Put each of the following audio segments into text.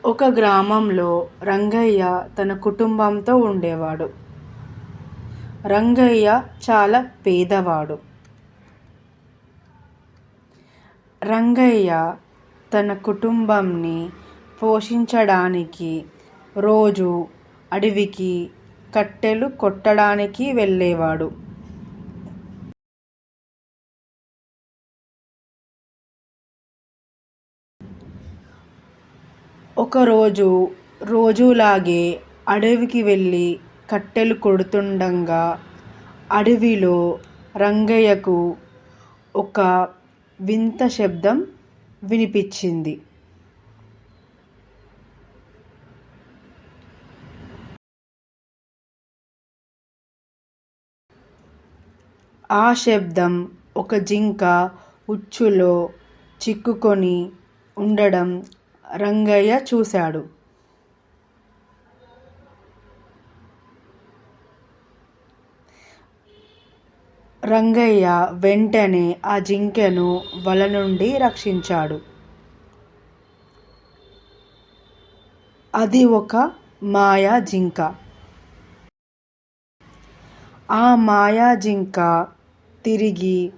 ఒక గ్రామంలో రంగయ్య తన కుటుంబంతో ఉండేవాడు. రంగయ్య చాలా పేదవాడు. రంగయ్య తన కుటుంబాన్ని పోషించడానికి రోజు అడవికి కట్టెలు కొట్టడానికి వెళ్ళేవాడు. ఒకరోజు రోజులాగే అడవికి వెళ్ళి కట్టెలు కొడుతుండగా అడవిలో రంగయ్యకు ఒక వింత శబ్దం వినిపించింది. ఆ శబ్దం ఒక జింక ఉచ్చులో చిక్కుకొని ఉండడం రంగయ్య చూశాడు. రంగయ్య వెంటనే ఆ జింకను వల నుండి రక్షించాడు. అది ఒక మాయా జింక. ఆ మాయా జింక తిరిగి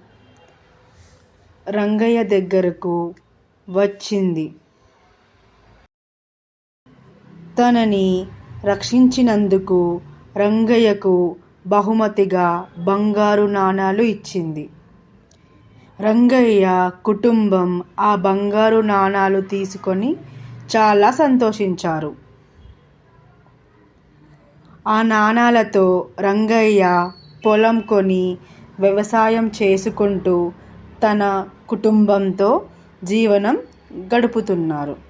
రంగయ్య దగ్గరకు వచ్చింది. తనని రక్షించినందుకు రంగయ్యకు బహుమతిగా బంగారు నాణాలు ఇచ్చింది. రంగయ్య కుటుంబం ఆ బంగారు నాణాలు తీసుకొని చాలా సంతోషించారు. ఆ నాణాలతో రంగయ్య పొలం కొని వ్యవసాయం చేసుకుంటూ తన కుటుంబంతో జీవనం గడుపుతున్నారు.